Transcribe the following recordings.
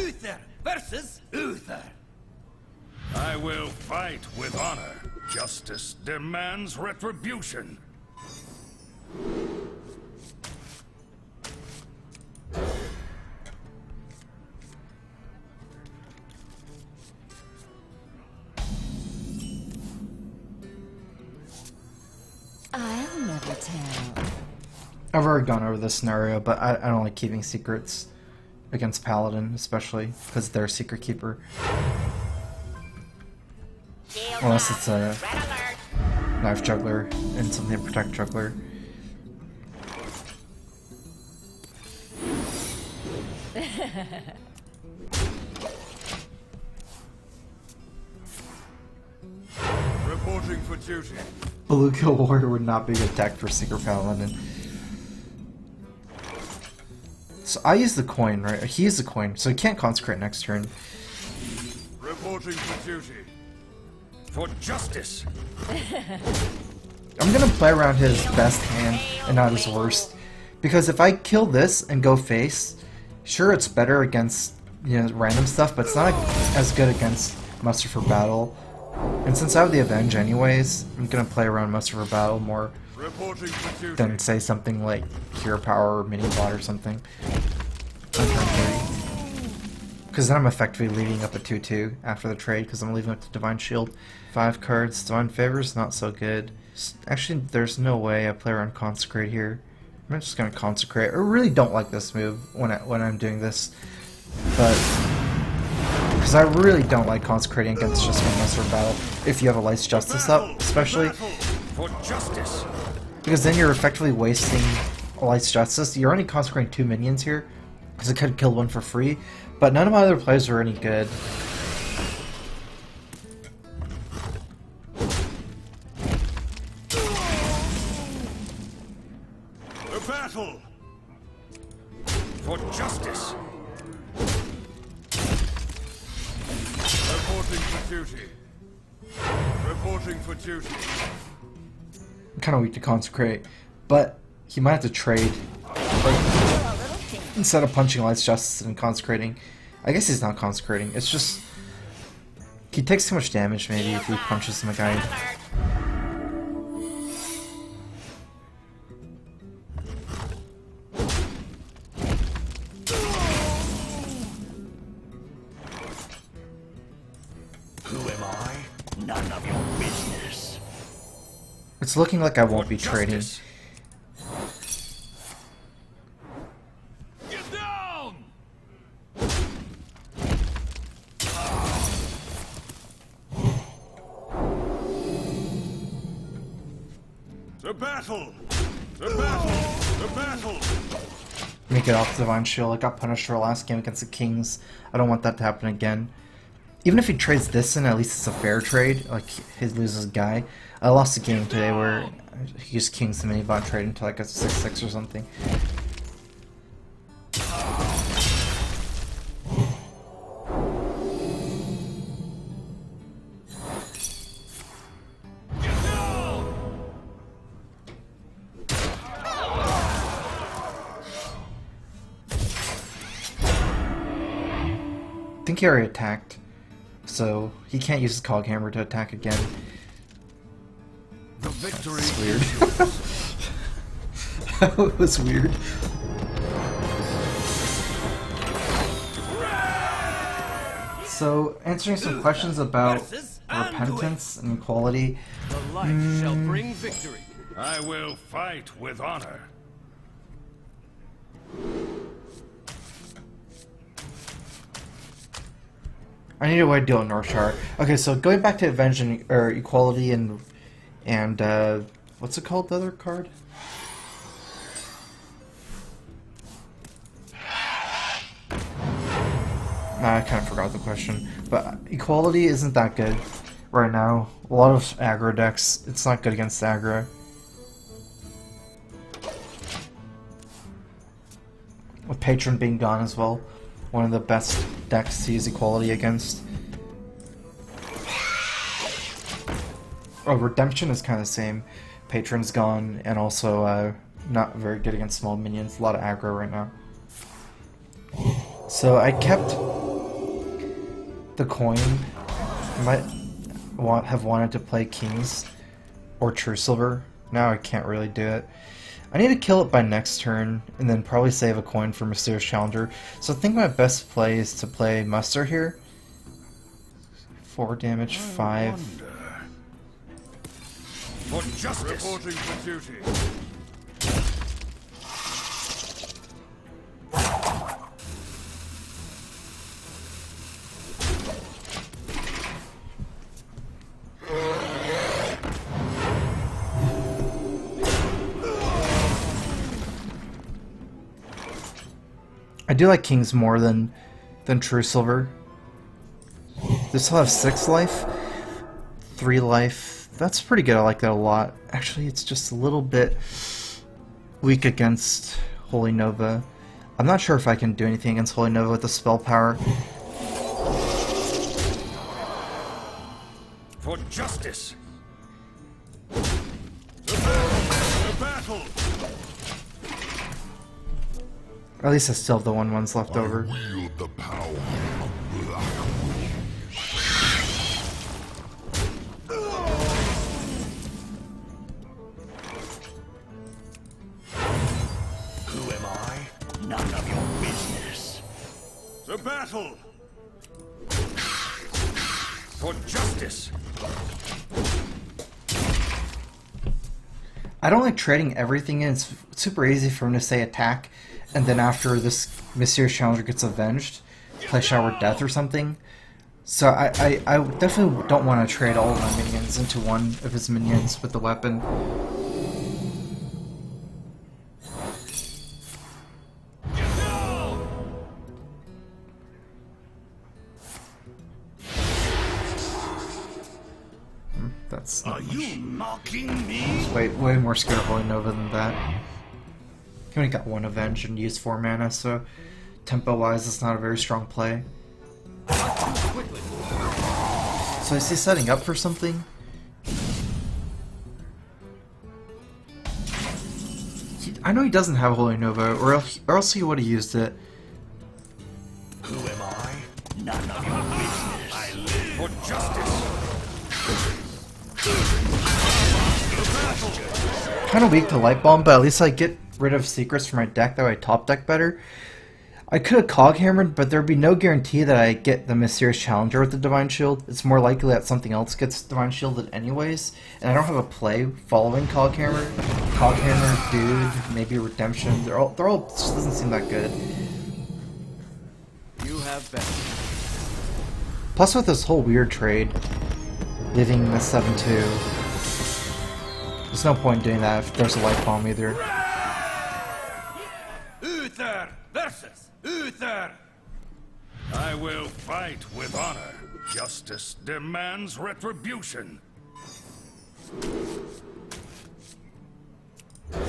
Uther versus Uther. I will fight with honor. Justice demands retribution. I'll never tell. I've already gone over this scenario, but I don't like keeping secrets against Paladin, especially because they're a secret keeper. Unless it's a knife juggler and something to protect juggler. Reporting for duty. Beluga Warrior would not be a good deck for Secret Paladin. So I use the coin, right? He used the coin, so he can't consecrate next turn. Reporting for duty. For justice. I'm gonna play around his best hand and not his worst. Because if I kill this and go face, sure it's better against, you know, random stuff, but it's not as good against Muster for Battle. And since I have the Avenge anyways, I'm gonna play around Muster for Battle more than say something like Hero Power or Mini Bot or something. Because then I'm effectively leading up a 2-2 after the trade, because I'm leaving up to Divine Shield. 5 cards, Divine Favor's not so good. Actually, there's no way I play around Consecrate here. I'm just gonna Consecrate. I really don't like this move when I'm doing this, but because I really don't like consecrating against just one Muster Battle if you have a Light's Justice up, especially for justice. Because then you're effectively wasting a Light's Justice. You're only consecrating 2 minions here, because it could kill one for free, but none of my other plays were any good. A battle for justice. Reporting for duty. Reporting for duty. I'm kind of weak to consecrate, but he might have to trade. Instead of punching Light's Justice and consecrating. I guess he's not consecrating, it's just he takes too much damage maybe if he punches him a guy. Who am I? None of your business. It's looking like I won't be trading. Get down! The battle! The battle! The battle! Make it off Divine Shield. I got punished for last game against the Kings. I don't want that to happen again. Even if he trades this in, at least it's a fair trade. Like, he loses a guy. I lost a game today where he used Kings and Minibot trade into like a 6-6 or something. I think he already attacked, so he can't use his Cog Hammer to attack again. The victory. That's weird. That was weird. So, answering some questions about repentance and equality. The light shall bring victory. I will fight with honor. I need a way to deal with Northshire. Okay, so going back to Avenge and, or Equality and what's it called, the other card? I kind of forgot the question. But Equality isn't that good right now. A lot of aggro decks, it's not good against aggro. With Patron being gone as well. One of the best decks to use Equality against. Oh, Redemption is kind of the same. Patron's gone, and also not very good against small minions. A lot of aggro right now. So I kept the coin. I might have wanted to play Kings or True Silver. Now I can't really do it. I need to kill it by next turn, and then probably save a coin for Mysterious Challenger. So I think my best play is to play Muster here. 4 damage, 5. For justice. Reporting for duty. I do like Kings more than True Silver. They still have 6 life, 3 life. That's pretty good. I like that a lot. Actually, it's just a little bit weak against Holy Nova. I'm not sure if I can do anything against Holy Nova with the spell power. For justice. The battle. At least I still have the 1/1s left over. Wield the power of black. Who am I? None of your business. The battle. For justice. I don't like trading everything in. It's super easy for him to say attack, and then after this Mysterious Challenger gets avenged, play Shower Death or something. So I definitely don't want to trade all of my minions into one of his minions with the weapon. That's not Are much. you mocking me? Way more scared of Holy Nova than that. He only got 1 Avenge and used 4 mana, so tempo-wise it's not a very strong play. So is he setting up for something? I know he doesn't have Holy Nova, or else he would have used it. Who am I? None of your business. I live For justice. Kind of weak to Light Bomb, but at least I get rid of secrets for my deck, that way I top deck better. I could have Cog Hammered, but there'd be no guarantee that I get the Mysterious Challenger with the Divine Shield. It's more likely that something else gets Divine Shielded anyways, and I don't have a play following Cog Hammer. Cog Hammer, Dude, maybe Redemption, they're all just doesn't seem that good. You have been. Plus with this whole weird trade, leaving the 7-2, there's no point in doing that if there's a Light Bomb either. Uther versus Uther. I will fight with honor. Justice demands retribution. I'm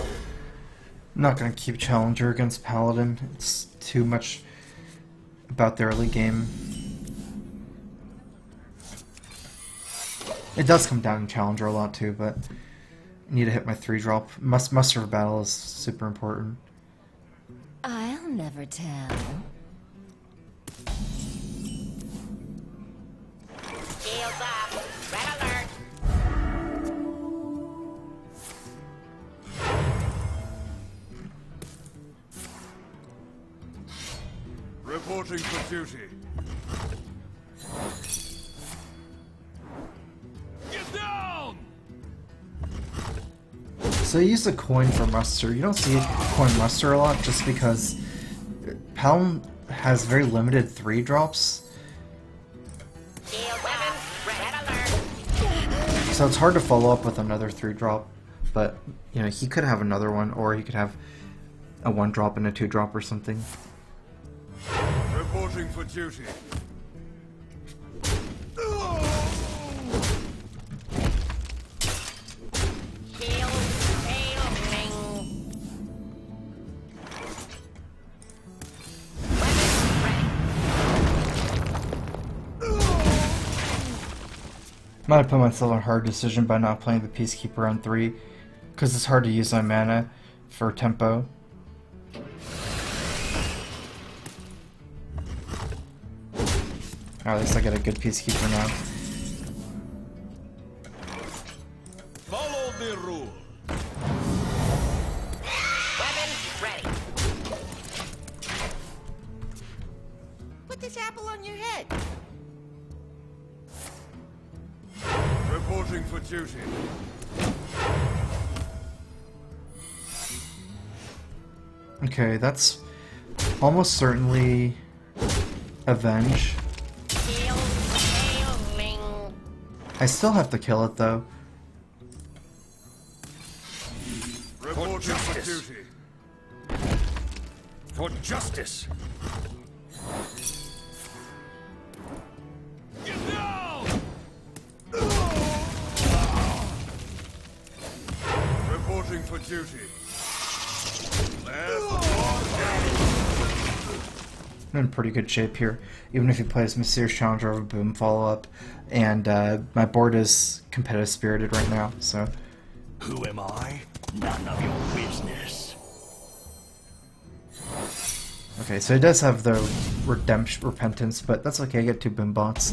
not gonna keep Challenger against Paladin. It's too much about the early game. It does come down to Challenger a lot too, but I need to hit my 3-drop. Muster of Battle is super important. I'll never tell. Shields up. Red alert. Reporting for duty. Get down! So I use a coin for Muster. You don't see coin Muster a lot just because Paladin has very limited 3-drops. Shield weapon. Red alert. So it's hard to follow up with another 3-drop. But, you know, he could have another one, or he could have a 1-drop and a 2-drop or something. Reporting for duty. Shield failing. Might have put myself in a hard decision by not playing the Peacekeeper on 3, because it's hard to use my mana for tempo. Or at least I got a good peacekeeper now. Follow the rule. Weapon ready. Put this apple on your head. Reporting for duty. Okay, that's almost certainly Avenge. Kill, failing. I still have to kill it though. Reporting for duty. For justice. Get down! Reporting for duty. I'm in pretty good shape here, even if he plays Mysterious Challenger over Boom follow-up, and my board is competitive spirited right now, so... Who am I? None of your business. Okay, so he does have the Repentance, but that's okay, I get 2 Boom bots.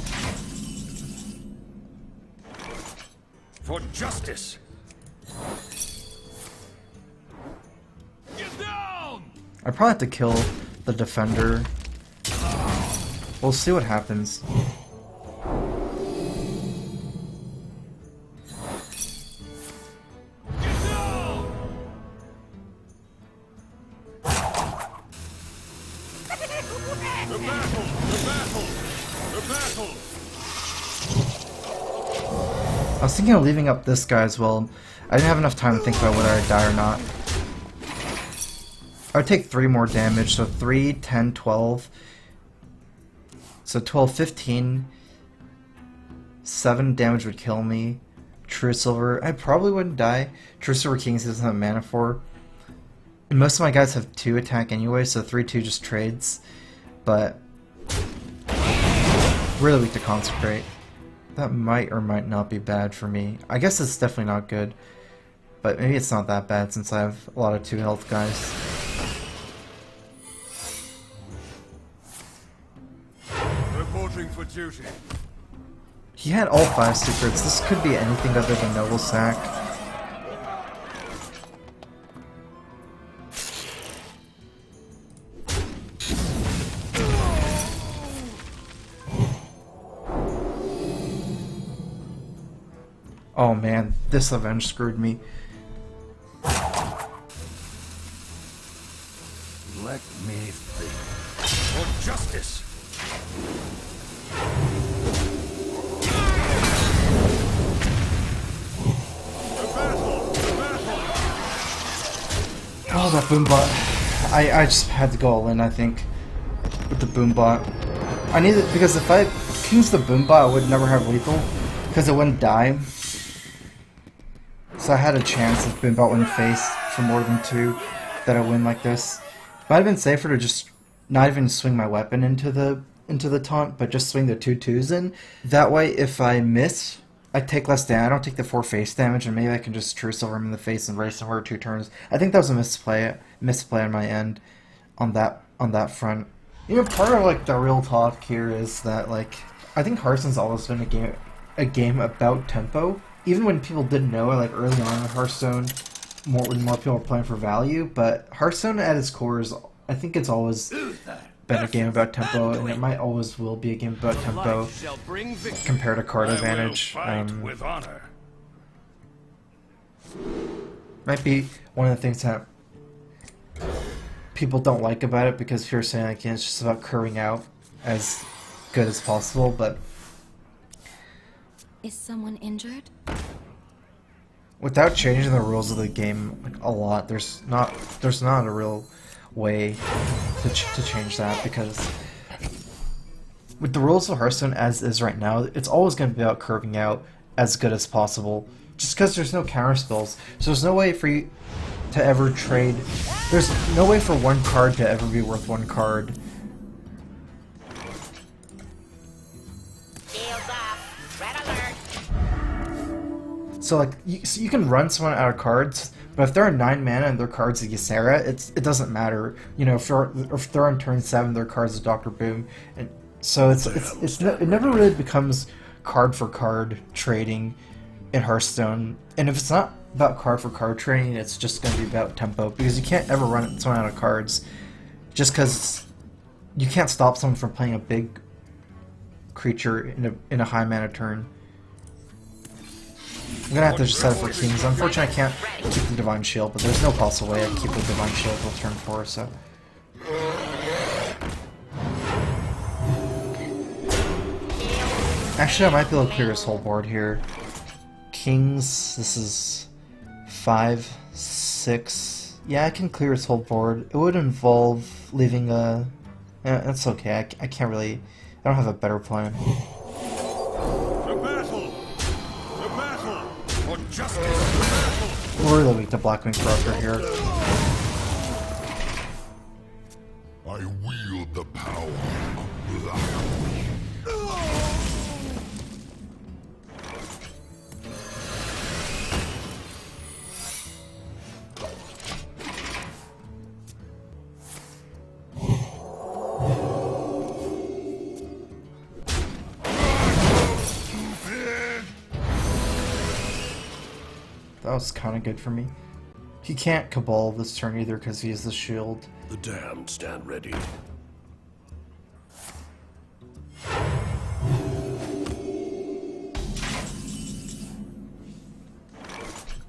For justice. Get down! I probably have to kill the Defender. We'll see what happens. Get down! The battle! The battle! The battle! I was thinking of leaving up this guy as well. I didn't have enough time to think about whether I'd die or not. I would take 3 more damage, so 3, 10, 12. So 12, 15. 7 damage would kill me. True Silver, I probably wouldn't die. True Silver Kings doesn't have mana for. And most of my guys have 2 attack anyway, so 3-2 just trades. But really weak to Consecrate. That might or might not be bad for me. I guess it's definitely not good. But maybe it's not that bad since I have a lot of 2 health guys. Reporting for duty. He had all 5 secrets. This could be anything other than Noble Sack. Oh man, this Avenge screwed me. Let me think. For justice. Oh, that Boombot. I just had to go all in, I think, with the Boombot. I need it because if I King's the Boombot, I would never have lethal because it wouldn't die. So I had a chance if Boombot wouldn't face for more than 2 that I win like this. Might have been safer to just not even swing my weapon into the taunt, but just swing the 2/2s in. That way, if I miss, I take less damage. I don't take the 4 face damage, and maybe I can just True Silver him in the face and race him for 2 turns. I think that was a misplay on my end, on that front. You know, part of like the real talk here is that like I think Hearthstone's always been a game about tempo. Even when people didn't know it, like early on in Hearthstone, when more people were playing for value. But Hearthstone at its core is, I think it's always been a game about tempo, and it might always will be a game about tempo compared to card advantage. With honor. Might be one of the things that people don't like about it because you're saying like it's just about curving out as good as possible, but Is someone injured? without changing the rules of the game like a lot, there's not a real way to change that, because with the rules of Hearthstone as is right now, it's always going to be about curving out as good as possible, just because there's no counter spells. So there's no way for you to ever trade. There's no way for 1 card to ever be worth 1 card. Shields up. Red alert. So like you can run someone out of cards, but if they're on 9 mana and their cards are Ysera, it doesn't matter. You know, if they're on turn 7, their cards are Dr. Boom, and So it never really becomes card for card trading in Hearthstone, and if it's not about card for card trading, it's just going to be about tempo, because you can't ever run someone out of cards, just because you can't stop someone from playing a big creature in a high mana turn. I'm gonna have to just set it for Kings. Unfortunately, I can't keep the Divine Shield, but there's no possible way I keep the Divine Shield till turn 4, so. Actually, I might be able to clear this whole board here. Kings, this is 5, 6. Yeah, I can clear this whole board. It would involve leaving a... that's okay, I can't really... I don't have a better plan. We're really weak to Blackwing Broker here. I wield the power of Blackwood. That was kind of good for me. He can't Cabal this turn either because he has the shield. The damned stand ready.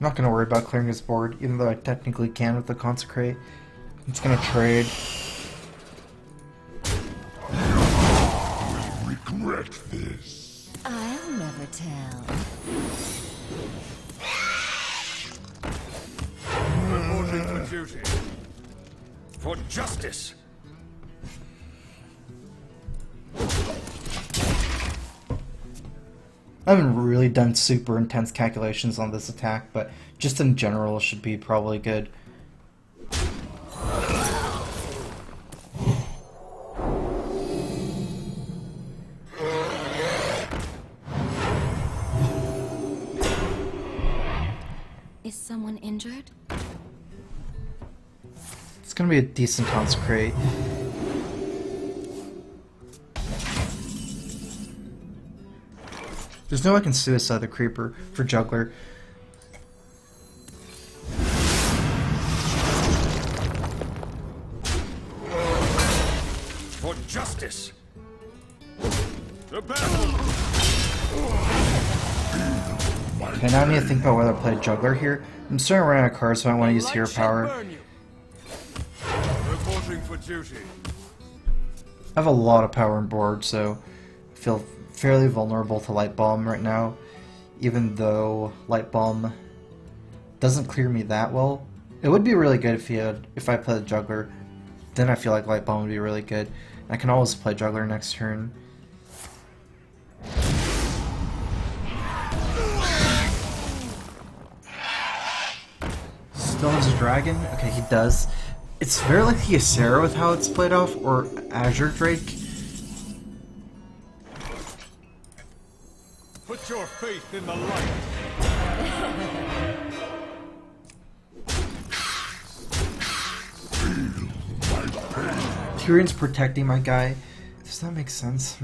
I'm not going to worry about clearing his board, even though I technically can with the Consecrate. I'm just going to trade. I will regret this. I'll never tell. Reporting for duty. For justice. I haven't really done super intense calculations on this attack, but just in general it should be probably good. Is someone injured? It's gonna be a decent Consecrate. There's no way I can suicide the Creeper for Juggler. For justice. The battle. Okay, now I need to think about whether to play Juggler here. I'm starting to run out of cards, so I want to use Hero Power. Reporting for duty. I have a lot of power on board, so I feel fairly vulnerable to Light Bomb right now, even though Light Bomb doesn't clear me that well. It would be really good if I played Juggler. Then I feel like Light Bomb would be really good. I can always play Juggler next turn. Still has a dragon? Okay, he does. It's very like the Ysera with how it's played off, or Azure Drake. Put your faith in the light. Tyrion's protecting my guy. Does that make sense?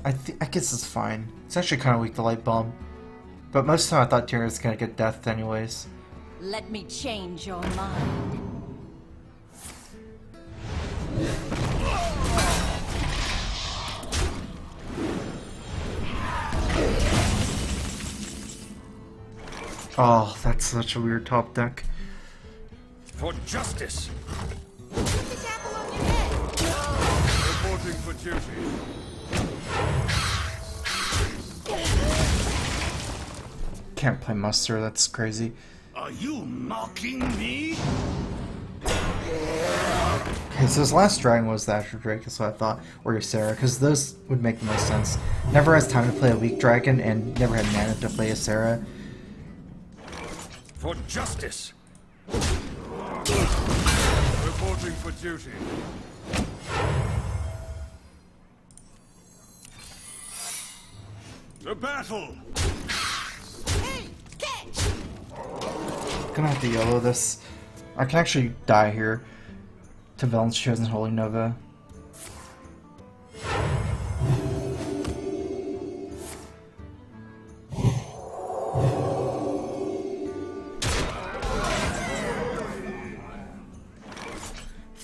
I guess it's fine. It's actually kind of weak to Light Bomb. But most of the time I thought Tyrion was going to get deathed anyways. Let me change your mind. Oh, that's such a weird top deck. For justice. Put this apple on your head. Reporting for duty. Can't play Muster, that's crazy. Are you mocking me? Okay, so his last dragon was the Azure Drake, is what I thought, or Ysera, because those would make the most sense. Never has time to play a weak dragon, and never had mana to play Ysera. For justice. Reporting for duty. The battle. Hey, catch! Gonna have to YOLO this. I can actually die here to Velen's Chosen Holy Nova.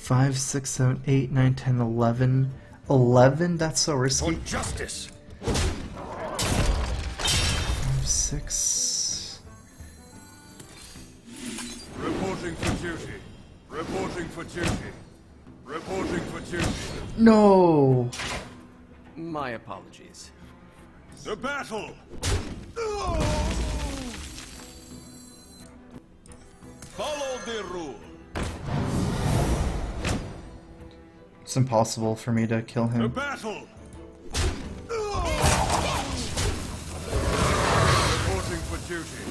5, 6, 7, 8, 9, 10, 11. 11? That's so For risky. justice. 5, 6. Reporting for duty. Reporting for duty. Reporting for duty. No! My apologies. The battle! Follow the rule. It's impossible for me to kill The him. battle! Reporting for duty.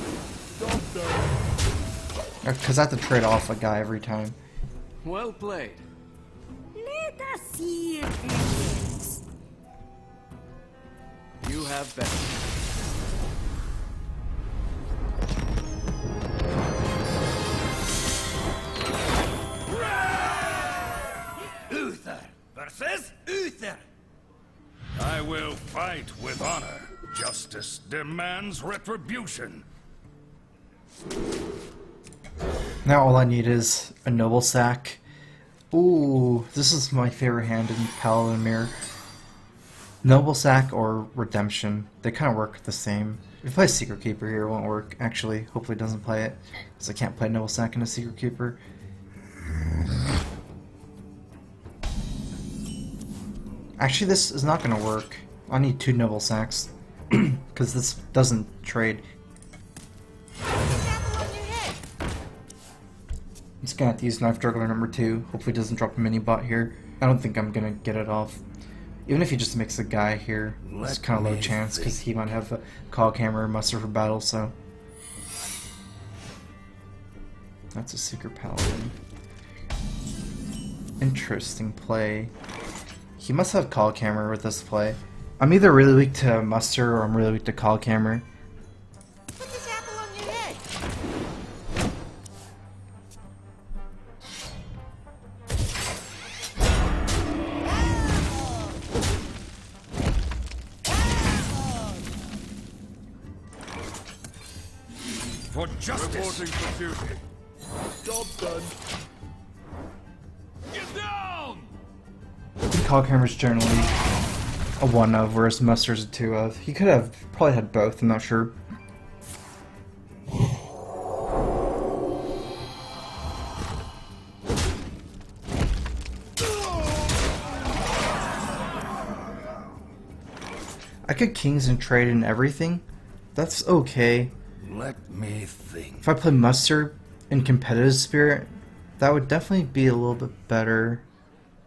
Because I have to trade off a guy every time. Well played. Let us see if it is. You have better. Uther versus Uther. I will fight with honor. Justice demands retribution. Now all I need is a noble sack. Ooh, this is my favorite hand in Paladin Mirror. Noble sack or redemption. They kind of work the same. If I play Secret Keeper here, it won't work. Actually, hopefully it doesn't play it, because I can't play noble sack in a Secret Keeper. Actually, this is not going to work. I need 2 noble sacks, because this doesn't trade. Put this apple on your head. I'm just gonna have to use Knife Juggler number 2. Hopefully it doesn't drop a mini bot here. I don't think I'm gonna get it off. Even if he just makes a guy here, it's kind of low chance because he might have a call camera or muster for battle, so. That's a Secret Paladin. Interesting play. He must have call camera with this play. I'm either really weak to muster or I'm really weak to call camera. Put this apple on your head. For justice. Reporting for duty. Job done. Get down! I think call camera's generally a 1 of, whereas muster's a 2 of. He could have probably had both, I'm not sure. I could kings and trade in everything. That's okay. Let me think. If I play muster in competitive spirit, that would definitely be a little bit better.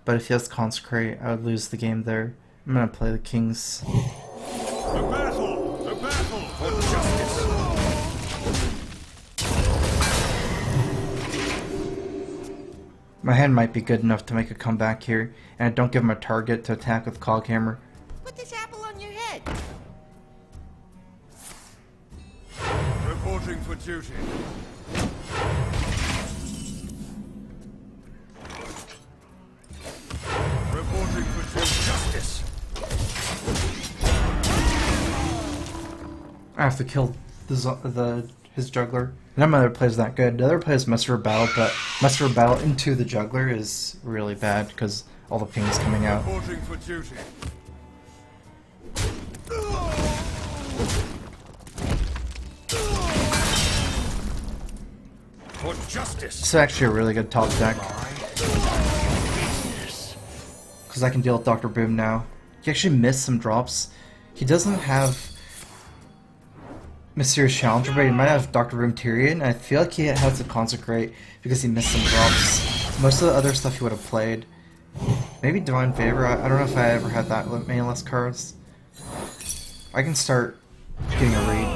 But if he has consecrate, I would lose the game there. I'm gonna play the kings. The battle! The battle! For justice. My hand might be good enough to make a comeback here, and I don't give him a target to attack with call camera. Put this apple on your head. Reporting for duty. Reporting for duty. Justice. I have to kill his juggler. None of my other plays that good. The other play is muster of battle, but muster of battle into the juggler is really bad because all the pings coming out. Reporting for duty. For justice. This is actually a really good top deck because I can deal with Dr. Boom now. He actually missed some drops. He doesn't have Mysterious Challenger, but he might have Dr. Boom Tyrion. I feel like he has to consecrate because he missed some drops. Most of the other stuff he would have played. Maybe Divine Favor. I don't know if I ever had that many less cards. I can start getting a read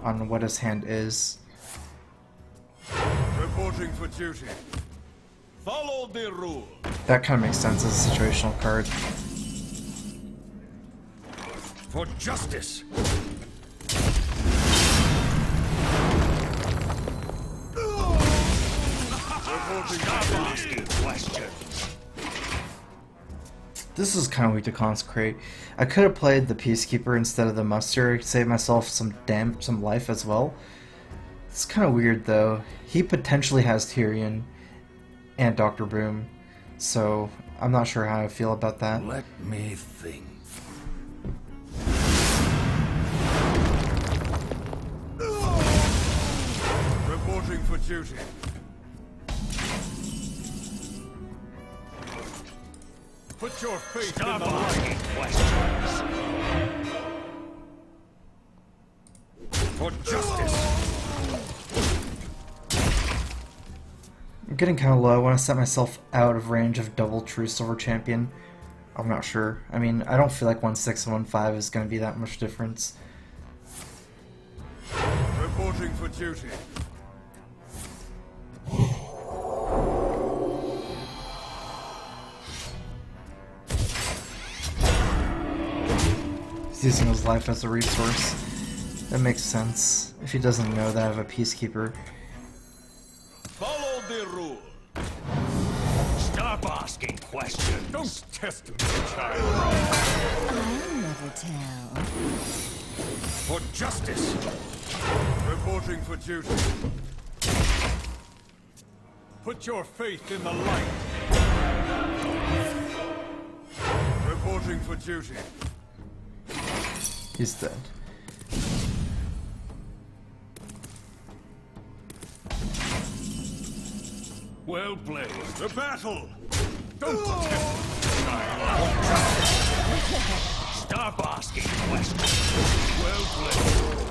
on what his hand is. Reporting for duty. Follow the rule. That kind of makes sense as a situational card. For justice. Reporting Stop for asking questions. This is kind of weak to consecrate. I could have played the Peacekeeper instead of the muster, save myself some life as well. It's kind of weird though. He potentially has Tyrion and Dr. Boom. So I'm not sure how I feel about that. Let me think. Reporting for duty. Put your faith in Stop the light. asking questions. For justice. I'm getting kind of low. I want to set myself out of range of double true silver champion. I'm not sure. I mean, I don't feel like 1.6 and 1.5 is going to be that much difference. Reporting for duty. He's using his life as a resource. That makes sense. If he doesn't know that I have a peacekeeper. Follow the rule. Stop asking questions. Don't test me, child. I'll never tell. For justice. Reporting for duty. Put your faith in the light. Reporting for duty. He's dead. Well played. The battle! Don't test Stop asking questions. Well played.